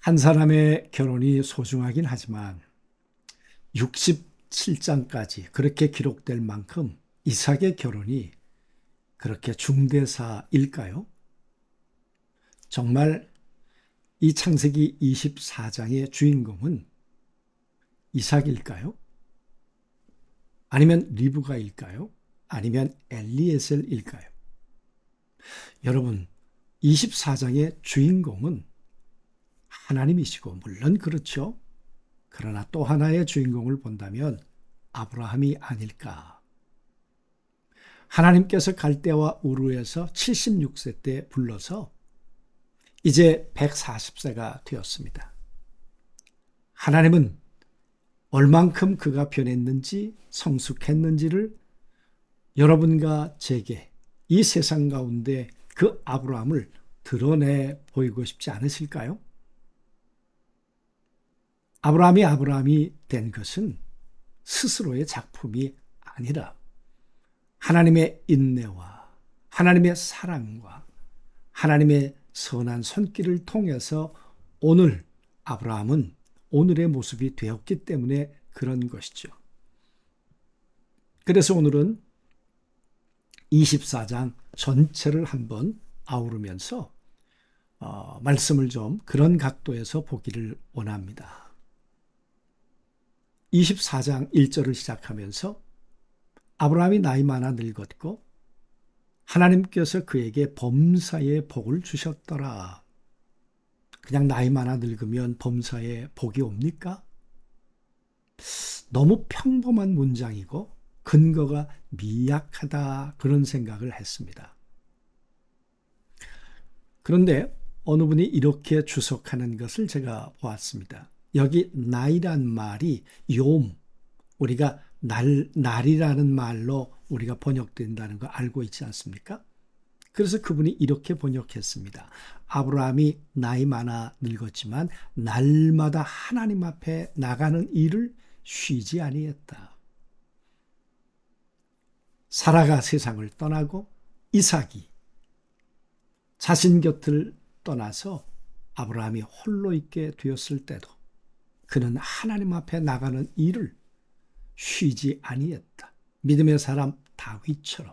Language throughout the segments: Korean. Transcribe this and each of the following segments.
한 사람의 결혼이 소중하긴 하지만 67장까지 그렇게 기록될 만큼 이삭의 결혼이 그렇게 중대사일까요? 정말 이 창세기 24장의 주인공은 이삭일까요? 아니면 리브가일까요? 아니면 엘리에셀일까요? 여러분, 24장의 주인공은 하나님이시고 물론 그렇죠. 그러나 또 하나의 주인공을 본다면 아브라함이 아닐까. 하나님께서 갈대와 우르에서 76세 때 불러서 이제 140세가 되었습니다. 하나님은 얼만큼 그가 변했는지 성숙했는지를 여러분과 제게 이 세상 가운데 그 아브라함을 드러내 보이고 싶지 않으실까요? 아브라함이 된 것은 스스로의 작품이 아니라 하나님의 인내와 하나님의 사랑과 하나님의 선한 손길을 통해서 오늘 아브라함은 오늘의 모습이 되었기 때문에 그런 것이죠. 그래서 오늘은 24장 전체를 한번 아우르면서 말씀을 좀 그런 각도에서 보기를 원합니다. 24장 1절을 시작하면서 아브라함이 나이 많아 늙었고 하나님께서 그에게 범사의 복을 주셨더라. 그냥 나이 많아 늙으면 범사의 복이 옵니까? 너무 평범한 문장이고 근거가 미약하다 그런 생각을 했습니다. 그런데 어느 분이 이렇게 주석하는 것을 제가 보았습니다. 여기 나이란 말이 우리가 날이라는 말로 우리가 번역된다는 거 알고 있지 않습니까? 그래서 그분이 이렇게 번역했습니다. 아브라함이 나이 많아 늙었지만 날마다 하나님 앞에 나가는 일을 쉬지 아니했다. 사라가 세상을 떠나고 이삭이 자신 곁을 떠나서 아브라함이 홀로 있게 되었을 때도 그는 하나님 앞에 나가는 일을 쉬지 아니했다. 믿음의 사람 다윗처럼.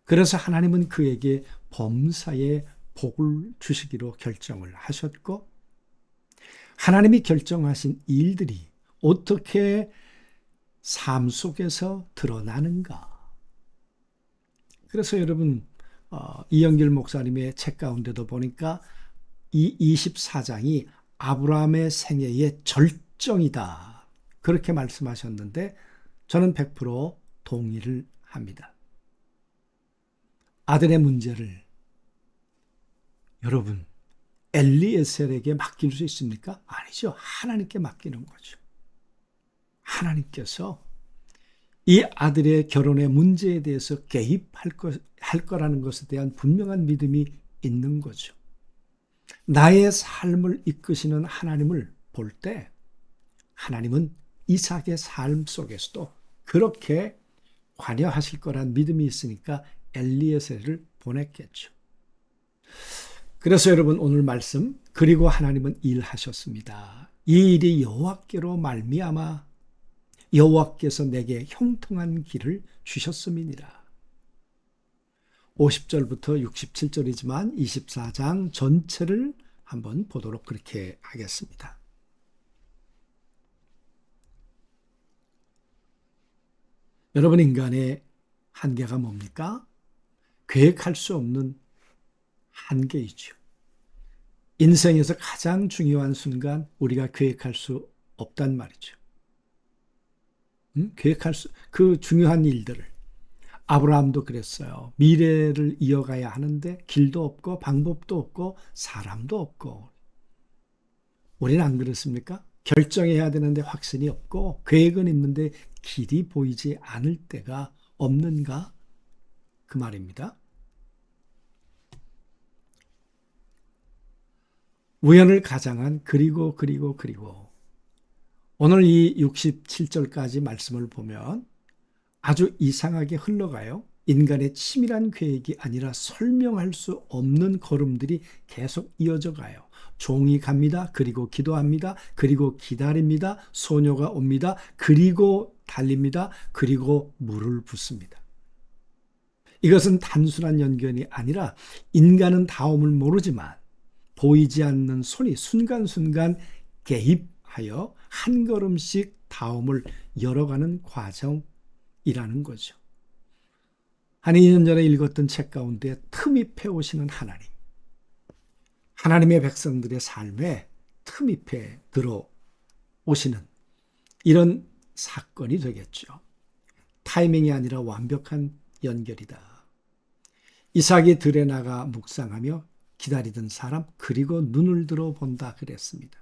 그래서 하나님은 그에게 범사의 복을 주시기로 결정을 하셨고 하나님이 결정하신 일들이 어떻게 삶 속에서 드러나는가. 그래서 여러분 이영길 목사님의 책 가운데도 보니까 이 24장이 아브라함의 생애의 절정이다. 그렇게 말씀하셨는데 저는 100% 동의를 합니다. 아들의 문제를 여러분 엘리에셀에게 맡길 수 있습니까? 아니죠. 하나님께 맡기는 거죠. 하나님께서 이 아들의 결혼의 문제에 대해서 개입할 거라는 것에 대한 분명한 믿음이 있는 거죠. 나의 삶을 이끄시는 하나님을 볼 때 하나님은 이삭의 삶 속에서도 그렇게 관여하실 거란 믿음이 있으니까 엘리에셀을 보냈겠죠. 그래서 여러분 오늘 말씀 그리고 하나님은 일하셨습니다. 이 일이 여호와께로 말미암아 여호와께서 내게 형통한 길을 주셨음이니라. 50절부터 67절이지만 24장 전체를 한번 보도록 그렇게 하겠습니다. 여러분 인간의 한계가 뭡니까? 계획할 수 없는 한계이죠. 인생에서 가장 중요한 순간 우리가 계획할 수 없단 말이죠. 그 중요한 일들을 아브라함도 그랬어요. 미래를 이어가야 하는데 길도 없고 방법도 없고 사람도 없고 우리는 안 그렇습니까? 결정해야 되는데 확신이 없고 계획은 있는데 길이 보이지 않을 때가 없는가? 그 말입니다. 우연을 가장한 그리고 오늘 이 67절까지 말씀을 보면 아주 이상하게 흘러가요. 인간의 치밀한 계획이 아니라 설명할 수 없는 걸음들이 계속 이어져 가요. 종이 갑니다. 그리고 기도합니다. 그리고 기다립니다. 소녀가 옵니다. 그리고 달립니다. 그리고 물을 붓습니다. 이것은 단순한 연결이 아니라 인간은 다음을 모르지만 보이지 않는 손이 순간순간 개입하여 한 걸음씩 다음을 열어가는 과정이라는 거죠. 한 2년 전에 읽었던 책 가운데 틈입해 오시는 하나님, 하나님의 백성들의 삶에 틈입해 들어오시는 이런 사건이 되겠죠. 타이밍이 아니라 완벽한 연결이다. 이삭이 들에 나가 묵상하며 기다리던 사람, 그리고 눈을 들어 본다 그랬습니다.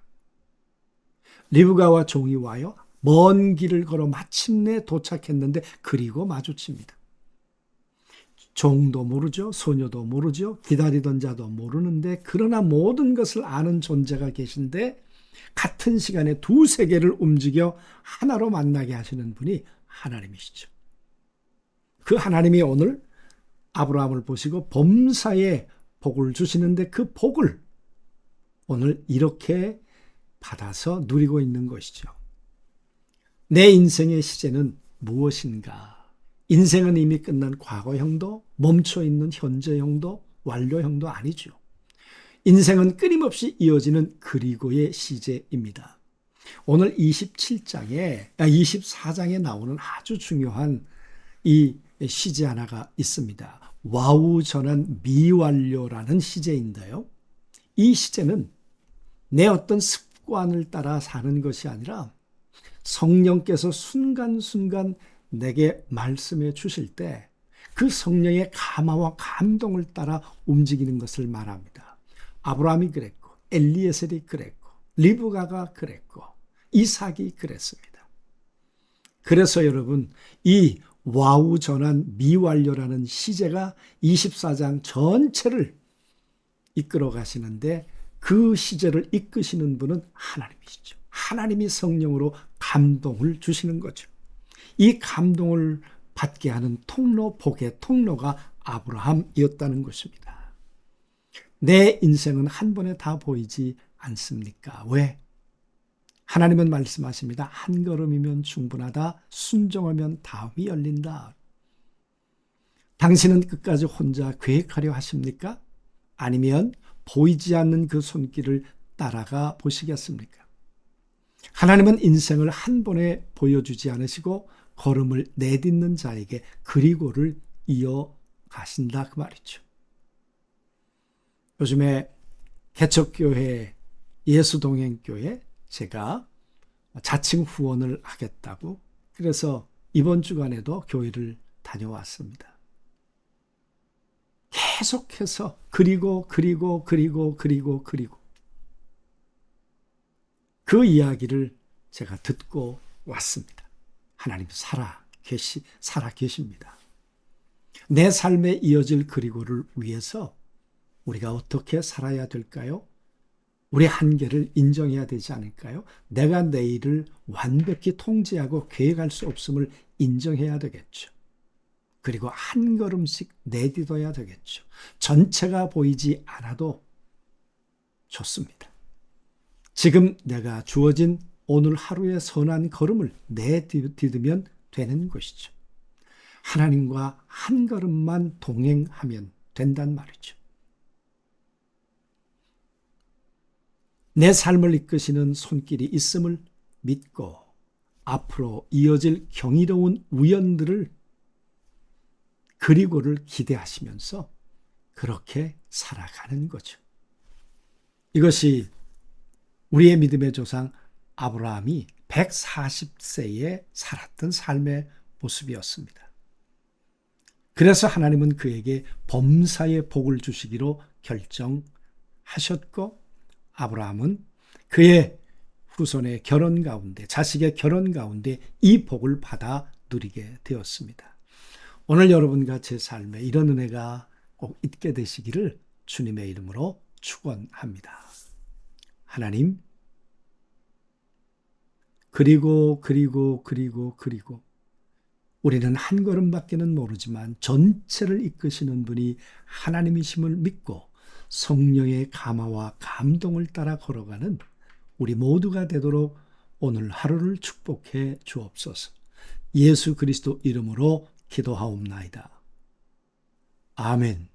리브가와 종이 와요. 먼 길을 걸어 마침내 도착했는데 그리고 마주칩니다. 종도 모르죠. 소녀도 모르죠. 기다리던 자도 모르는데 그러나 모든 것을 아는 존재가 계신데 같은 시간에 두 세계를 움직여 하나로 만나게 하시는 분이 하나님이시죠. 그 하나님이 오늘 아브라함을 보시고 범사에 복을 주시는데 그 복을 오늘 이렇게 받아서 누리고 있는 것이죠. 내 인생의 시제는 무엇인가? 인생은 이미 끝난 과거형도 멈춰있는 현재형도 완료형도 아니죠. 인생은 끊임없이 이어지는 그리고의 시제입니다. 오늘 24장에 나오는 아주 중요한 이 시제 하나가 있습니다. 와우 전환 미완료라는 시제인데요. 이 시제는 내 어떤 습관을 따라 사는 것이 아니라 성령께서 순간순간 내게 말씀해 주실 때 그 성령의 감화와 감동을 따라 움직이는 것을 말합니다. 아브라함이 그랬고 엘리에셀이 그랬고 리브가가 그랬고 이삭이 그랬습니다. 그래서 여러분, 이 와우 전환 미완료라는 시제가 24장 전체를 이끌어 가시는데 그 시제를 이끄시는 분은 하나님이시죠. 하나님이 성령으로 감동을 주시는 거죠. 이 감동을 받게 하는 통로, 복의 통로가 아브라함이었다는 것입니다. 내 인생은 한 번에 다 보이지 않습니까? 왜? 하나님은 말씀하십니다. 한 걸음이면 충분하다. 순종하면 다음이 열린다. 당신은 끝까지 혼자 계획하려 하십니까? 아니면 보이지 않는 그 손길을 따라가 보시겠습니까? 하나님은 인생을 한 번에 보여주지 않으시고 걸음을 내딛는 자에게 그리고를 이어가신다 그 말이죠. 요즘에 개척교회, 예수동행교회 제가 자칭 후원을 하겠다고 그래서 이번 주간에도 교회를 다녀왔습니다. 계속해서 그리고 그 이야기를 제가 듣고 왔습니다. 하나님 살아 계십니다. 내 삶에 이어질 그리고를 위해서 우리가 어떻게 살아야 될까요? 우리 한계를 인정해야 되지 않을까요? 내가 내일을 완벽히 통제하고 계획할 수 없음을 인정해야 되겠죠. 그리고 한 걸음씩 내딛어야 되겠죠. 전체가 보이지 않아도 좋습니다. 지금 내가 주어진 오늘 하루의 선한 걸음을 내딛으면 되는 것이죠. 하나님과 한 걸음만 동행하면 된단 말이죠. 내 삶을 이끄시는 손길이 있음을 믿고 앞으로 이어질 경이로운 우연들을 그리고를 기대하시면서 그렇게 살아가는 거죠. 이것이 우리의 믿음의 조상 아브라함이 140세에 살았던 삶의 모습이었습니다. 그래서 하나님은 그에게 범사의 복을 주시기로 결정하셨고 아브라함은 그의 후손의 결혼 가운데, 자식의 결혼 가운데 이 복을 받아 누리게 되었습니다. 오늘 여러분과 제 삶에 이런 은혜가 꼭 있게 되시기를 주님의 이름으로 축원합니다. 하나님, 그리고 우리는 한 걸음밖에는 모르지만 전체를 이끄시는 분이 하나님이심을 믿고 성령의 감화와 감동을 따라 걸어가는 우리 모두가 되도록 오늘 하루를 축복해 주옵소서. 예수 그리스도 이름으로 기도하옵나이다. 아멘.